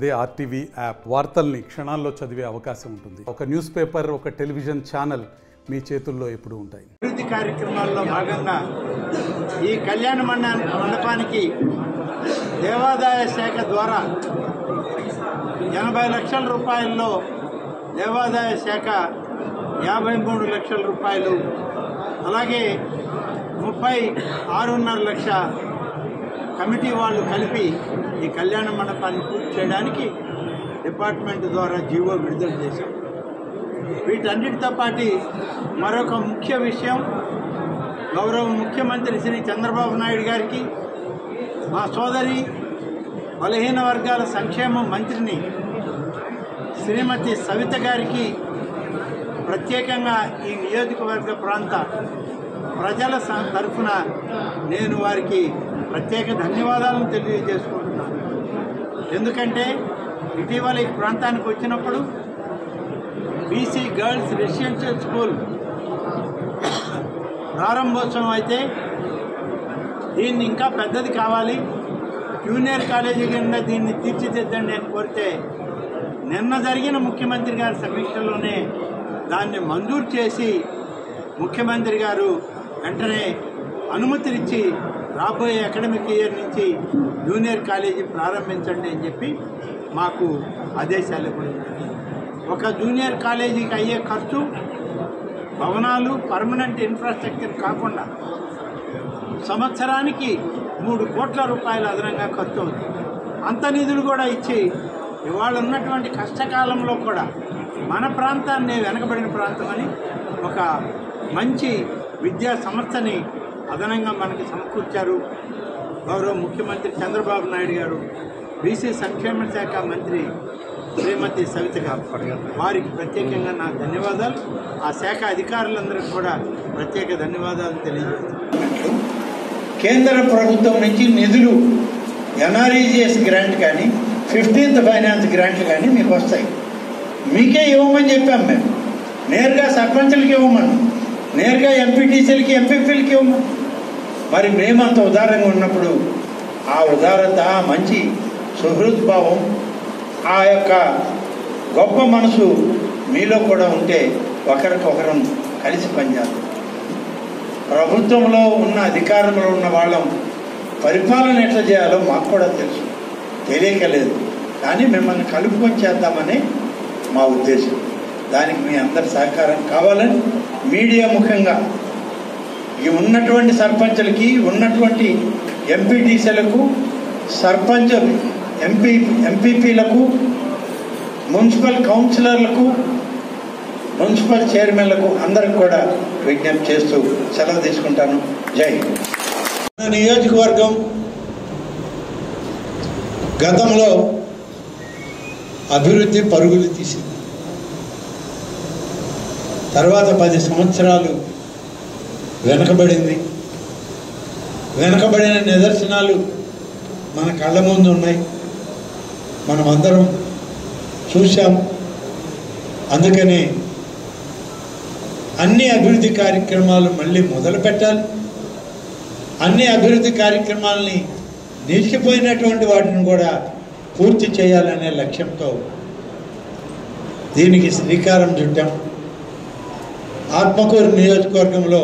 అదే RTV app వార్తల్ని క్షణాల్లో చదివే అవకాశం ఉంటుంది. ఒక న్యూస్ పేపర్, ఒక టెలివిజన్ ఛానల్ మీ చేతుల్లో ఎప్పుడూ ఉంటాయి. అభివృద్ధి కార్యక్రమాల్లో భాగంగా ఈ కళ్యాణ మండపానికి దేవాదాయ శాఖ ద్వారా 80 లక్షల రూపాయల్లో దేవాదాయ శాఖ 53 లక్షల రూపాయలు, అలాగే 36.5 లక్ష కమిటీ వాళ్ళు కలిపి ఈ కళ్యాణ మండపాన్ని పూర్తి చేయడానికి డిపార్ట్మెంట్ ద్వారా జీవో విడుదల చేశాం. వీటన్నిటితో పాటు మరొక ముఖ్య విషయం, గౌరవ ముఖ్యమంత్రి శ్రీ చంద్రబాబు నాయుడు గారికి, మా సోదరి బలహీన వర్గాల సంక్షేమ మంత్రిని శ్రీమతి సవిత గారికి ప్రత్యేకంగా ఈ నియోజకవర్గ ప్రాంత ప్రజల తరఫున నేను వారికి ప్రత్యేక ధన్యవాదాలను తెలియజేసుకుంటున్నాను. ఎందుకంటే ఇటీవల ఈ ప్రాంతానికి వచ్చినప్పుడు బీసీ గర్ల్స్ రెసిడెన్షియల్ స్కూల్ ప్రారంభోత్సవం అయితే దీన్ని ఇంకా పెద్దది కావాలి, జూనియర్ కాలేజీ కింద దీన్ని తీర్చిదిద్దండి అని కోరితే నిన్న జరిగిన ముఖ్యమంత్రి గారి సమీక్షలోనే దాన్ని మంజూరు చేసి ముఖ్యమంత్రి గారు వెంటనే అనుమతినిచ్చి రాబోయే అకాడమిక్ ఇయర్ నుంచి జూనియర్ కాలేజీ ప్రారంభించండి అని చెప్పి మాకు ఆదేశాలు కూడా. ఒక జూనియర్ కాలేజీకి అయ్యే ఖర్చు భవనాలు, పర్మనెంట్ ఇన్ఫ్రాస్ట్రక్చర్ కాకుండా సంవత్సరానికి 3 కోట్ల రూపాయలు అదనంగా ఖర్చు అవుతుంది. అంత నిధులు కూడా ఇచ్చి ఇవాళ ఉన్నటువంటి కష్టకాలంలో కూడా మన ప్రాంతాన్ని వెనకబడిన ప్రాంతం అని ఒక మంచి విద్యా సంస్థని అదనంగా మనకి సమకూర్చారు గౌరవ ముఖ్యమంత్రి చంద్రబాబు నాయుడు గారు. బీసీ సంక్షేమ శాఖ మంత్రి శ్రీమతి సవిత గారు, వారికి ప్రత్యేకంగా నా ధన్యవాదాలు. ఆ శాఖ అధికారులందరికీ కూడా ప్రత్యేక ధన్యవాదాలు తెలియజేస్తున్నాను. కేంద్ర ప్రభుత్వం నుంచి నిధులు ఎన్ఆర్ఈజీఎస్ గ్రాంట్ కానీ 15th ఫైనాన్స్ గ్రాంట్లు కానీ మీకు వస్తాయి. మీకే ఇవ్వమని చెప్పాం మేము. నేరుగా సర్పంచులకి ఇవ్వమని, నేరుగా ఎంపీటీసీలకి, ఎంపీపీలకి ఇవ్వమని. మరి మేమంత ఉదారంగా ఉన్నప్పుడు ఆ ఉదారత, మంచి సుహృద్భావం, ఆ యొక్క గొప్ప మనసు మీలో కూడా ఉంటే ఒకరికొకరం కలిసి పనిచేస్తాం. ప్రభుత్వంలో ఉన్న, అధికారంలో ఉన్న వాళ్ళం పరిపాలన ఎట్లా చేయాలో మాకు కూడా తెలుసు, తెలియకలేదు. కానీ మిమ్మల్ని కలుపుకొని చేద్దామని మా ఉద్దేశం. దానికి మీ అందరి సహకారం కావాలని మీడియా ముఖంగా ఈ ఉన్నటువంటి సర్పంచులకి, ఉన్నటువంటి ఎంపీటీసీలకు, సర్పంచ్ ఎంపీపీలకు, మున్సిపల్ కౌన్సిలర్లకు, మున్సిపల్ చైర్మన్లకు అందరికి కూడా విజ్ఞప్తి చేస్తూ సెలవు తీసుకుంటాను. జై హింద్. నియోజకవర్గం గతంలో అభివృద్ధి పరుగులు తీసింది. తర్వాత 10 సంవత్సరాలు వెనకబడింది. వెనకబడిన నిదర్శనాలు మన కళ్ళ ముందు ఉన్నాయి, మనమందరం చూసాం. అందుకని అన్ని అభివృద్ధి కార్యక్రమాలు మళ్ళీ మొదలు పెట్టాలి. అన్ని అభివృద్ధి కార్యక్రమాలని, నిలిచిపోయినటువంటి వాటిని కూడా పూర్తి చేయాలనే లక్ష్యంతో దీనికి శ్రీకారం చుట్టాం. ఆత్మకూరు నియోజకవర్గంలో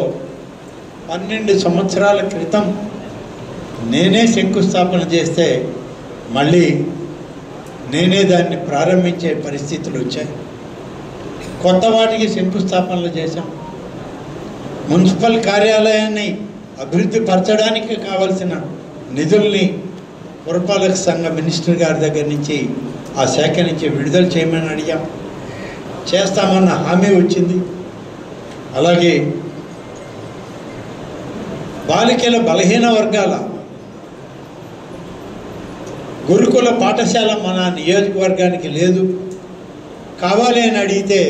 12 సంవత్సరాల క్రితం నేనే శంకుస్థాపన చేస్తే మళ్ళీ నేనే దాన్ని ప్రారంభించే పరిస్థితులు వచ్చాయి. కొత్త వాటికి శంకుస్థాపనలు చేశాం. మున్సిపల్ కార్యాలయాన్ని అభివృద్ధి పరచడానికి కావలసిన నిధుల్ని పురపాలక సంఘ మినిస్టర్ గారి దగ్గర నుంచి, ఆ శాఖ నుంచి విడుదల చేయమని అడిగాం. చేస్తామన్న హామీ వచ్చింది. అలాగే బాలికల బలహీన వర్గాల గురుకుల పాఠశాల మన నియోజకవర్గానికి లేదు, కావాలి అని అడిగితే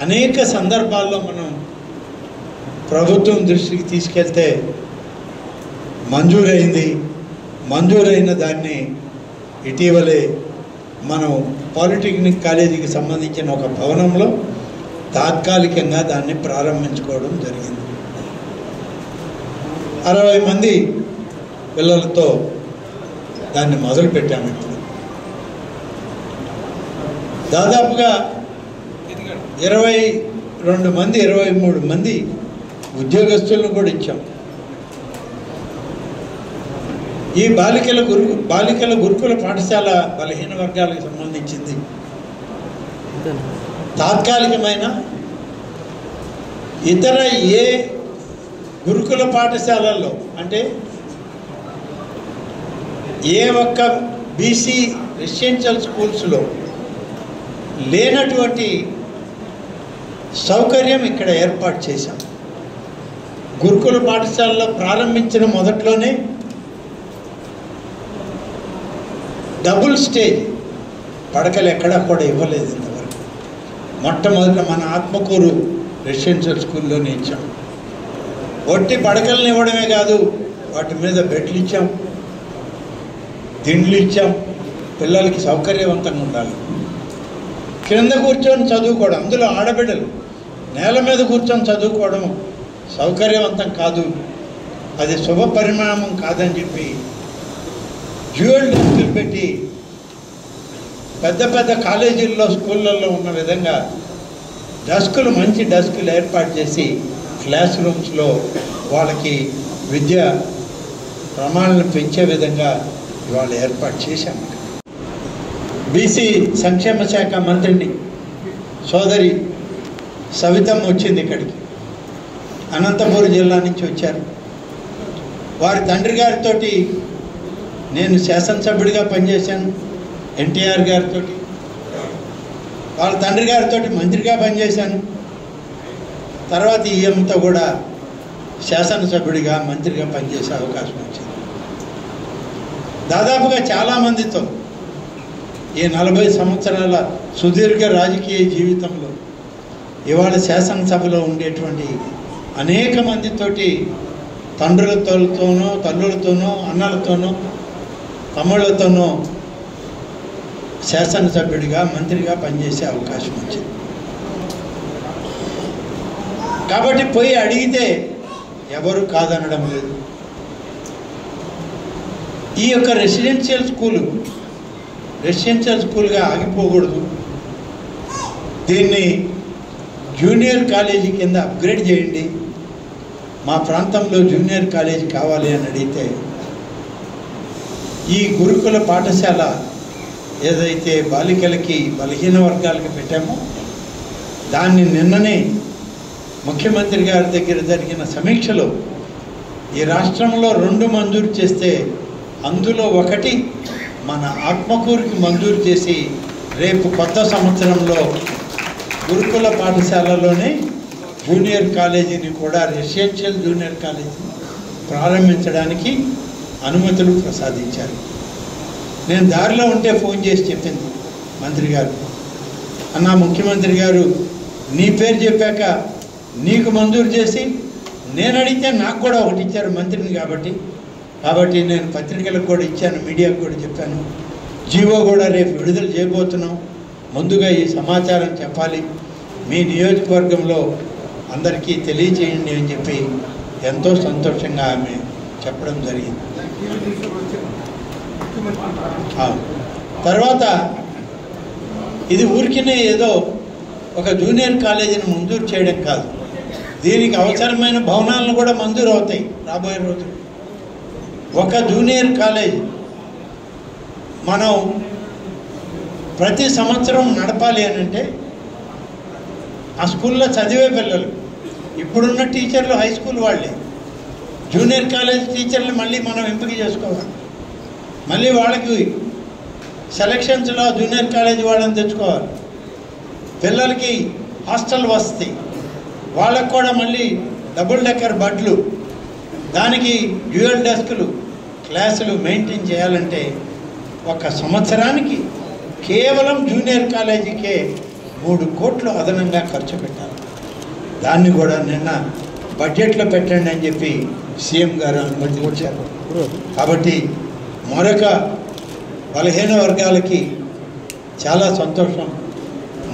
అనేక సందర్భాల్లో మనం ప్రభుత్వం దృష్టికి తీసుకెళ్తే మంజూరైంది. మంజూరైన దాన్ని ఇటీవలే మనం పాలిటెక్నిక్ కాలేజీకి సంబంధించిన ఒక భవనంలో తాత్కాలికంగా దాన్ని ప్రారంభించుకోవడం జరిగింది. 60 మంది పిల్లలతో దాన్ని మొదలుపెట్టాము. ఇప్పుడు దాదాపుగా 22 మంది 23 మంది ఉద్యోగస్తులను కూడా ఇచ్చాం. ఈ బాలికల గురుకుల పాఠశాల బలహీన వర్గాలకు సంబంధించింది. తాత్కాలికమైన ఇతర ఏ గురుకుల పాఠశాలల్లో అంటే ఏ ఒక్క బీసీ రెసిడెన్షియల్ స్కూల్స్లో లేనటువంటి సౌకర్యం ఇక్కడ ఏర్పాటు చేశాం. గురుకుల పాఠశాలలో ప్రారంభించిన మొదట్లోనే డబుల్ స్టేజ్ పడకలు ఎక్కడా కూడా ఇవ్వలేదు ఇంతవరకు. మొట్టమొదట మన ఆత్మకూరు రెసిడెన్షియల్ స్కూల్లోనే ఇచ్చాం. ఒట్టి పడకలను ఇవ్వడమే కాదు, వాటి మీద బెడ్లు ఇచ్చాం, దిండ్లు ఇచ్చాం. పిల్లలకి సౌకర్యవంతంగా ఉండాలి. కింద కూర్చొని చదువుకోవడం, అందులో ఆడబిడ్డలు నేల మీద కూర్చొని చదువుకోవడం సౌకర్యవంతం కాదు, అది శుభ పరిణామం కాదని చెప్పి డ్యూయల్ డెస్కులు పెట్టి పెద్ద పెద్ద కాలేజీల్లో స్కూళ్ళల్లో ఉన్న విధంగా డెస్కులు, మంచి డెస్కులు ఏర్పాటు చేసి క్లాస్ రూమ్స్లో వాళ్ళకి విద్య ప్రమాణాలను పెంచే విధంగా ఇవాళ ఏర్పాటు చేశాము. బీసీ సంక్షేమ శాఖ మంత్రిని సోదరి సవితమ్మ వచ్చింది ఇక్కడికి. అనంతపురం జిల్లా నుంచి వచ్చారు. వారి తండ్రి గారితో నేను శాసనసభ్యుడిగా పనిచేశాను, ఎన్టీఆర్ గారితో. వాళ్ళ తండ్రి గారితో మంత్రిగా పనిచేశాను. తర్వాత ఈఎంతో కూడా శాసనసభ్యుడిగా మంత్రిగా పనిచేసే అవకాశం వచ్చింది. దాదాపుగా చాలామందితో ఈ 40 సంవత్సరాల సుదీర్ఘ రాజకీయ జీవితంలో ఇవాళ శాసనసభలో ఉండేటువంటి అనేక మందితోటి తండ్రులతోనో, తల్లులతోనో, అన్నలతోనో, తమ్ముళ్ళతోనో శాసనసభ్యుడిగా మంత్రిగా పనిచేసే అవకాశం వచ్చింది. కాబట్టి పోయి అడిగితే ఎవరు కాదనడం లేదు. ఈ యొక్క రెసిడెన్షియల్ స్కూల్గా ఆగిపోకూడదు. దీన్ని జూనియర్ కాలేజీ కింద అప్గ్రేడ్ చేయండి, మా ప్రాంతంలో జూనియర్ కాలేజీ కావాలి అని అడిగితే ఈ గురుకుల పాఠశాల ఏదైతే బాలికలకి బలహీన వర్గాలకి పెట్టామో దాన్ని నిన్ననే ముఖ్యమంత్రి గారి దగ్గర జరిగిన సమీక్షలో ఈ రాష్ట్రంలో 2 మంజూరు చేస్తే అందులో ఒకటి మన ఆత్మకూరుకి మంజూరు చేసి రేపు కొత్త సంవత్సరంలో గురుకుల పాఠశాలలోనే జూనియర్ కాలేజీని కూడా రెసిడెన్షియల్ జూనియర్ కాలేజీని ప్రారంభించడానికి అనుమతులు ప్రసాదించారు. నేను దారిలో ఉంటే ఫోన్ చేసి చెప్పింది మంత్రి గారు, అన్న ముఖ్యమంత్రి గారు నీ పేరు చెప్పాక నీకు మంజూరు చేసి నేను అడిగితే నాకు కూడా ఒకటి ఇచ్చారు మంత్రిని కాబట్టి నేను పత్రికలకు కూడా ఇచ్చాను, మీడియాకు కూడా చెప్పాను. జీవో కూడా రేపు విడుదల చేయబోతున్నాం, ముందుగా ఈ సమాచారం చెప్పాలి, మీ నియోజకవర్గంలో అందరికీ తెలియచేయండి అని చెప్పి ఎంతో సంతోషంగా ఆమె చెప్పడం జరిగింది. తర్వాత ఇది ఊరికినే ఏదో ఒక జూనియర్ కాలేజీని మంజూరు చేయడం కాదు, దీనికి అవసరమైన భవనాలను కూడా మంజూరు అవుతాయి రాబోయే రోజులు. ఒక జూనియర్ కాలేజ్ మనం ప్రతి సంవత్సరం నడపాలి అని అంటే ఆ స్కూల్లో చదివే పిల్లలు, ఇప్పుడున్న టీచర్లు హై స్కూల్ వాళ్ళే, జూనియర్ కాలేజ్ టీచర్లు మళ్ళీ మనం ఎంపిక చేసుకోవాలి, మళ్ళీ వాళ్ళకి సెలక్షన్స్లో జూనియర్ కాలేజ్ వాళ్ళని తెచ్చుకోవాలి. పిల్లలకి హాస్టల్ వసతి, వాళ్ళకు కూడా మళ్ళీ డబుల్ డెక్కర్ బడ్లు, దానికి డ్యూయల్ డెస్కులు, క్లాసులు మెయింటైన్ చేయాలంటే ఒక సంవత్సరానికి కేవలం జూనియర్ కాలేజీకే 3 కోట్లు అదనంగా ఖర్చు పెట్టాలి. దాన్ని కూడా నిన్న బడ్జెట్లో పెట్టండి అని చెప్పి సీఎం గారు అనుమతి ఇచ్చారు. కాబట్టి మరొక బలహీన వర్గాలకి చాలా సంతోషం.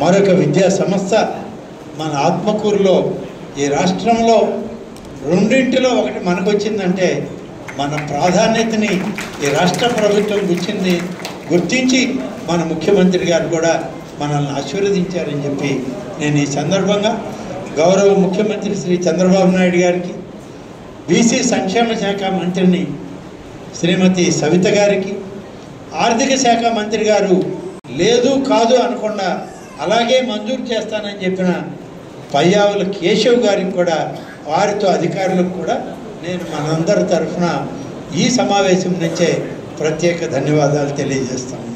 మరొక విద్యా సంస్థ మన ఆత్మకూరులో ఈ రాష్ట్రంలో 2 ఒకటి మనకు వచ్చిందంటే మన ప్రాధాన్యతని ఈ రాష్ట్ర ప్రభుత్వం గుర్తించి మన ముఖ్యమంత్రి గారు కూడా మనల్ని ఆశీర్వదించారని చెప్పి నేను ఈ సందర్భంగా గౌరవ ముఖ్యమంత్రి శ్రీ చంద్రబాబు నాయుడు గారికి, బీసీ సంక్షేమ శాఖ మంత్రిని శ్రీమతి సవిత గారికి, ఆర్థిక శాఖ మంత్రి గారు లేదు కాదు అనకుండా అలాగే మంజూరు చేస్తానని చెప్పిన పయ్యావుల కేశవ్ గారికి కూడా, వారితో అధికారులకు కూడా నేను మనందరి తరఫున ఈ సమావేశం నుంచే ప్రత్యేక ధన్యవాదాలు తెలియజేస్తాను.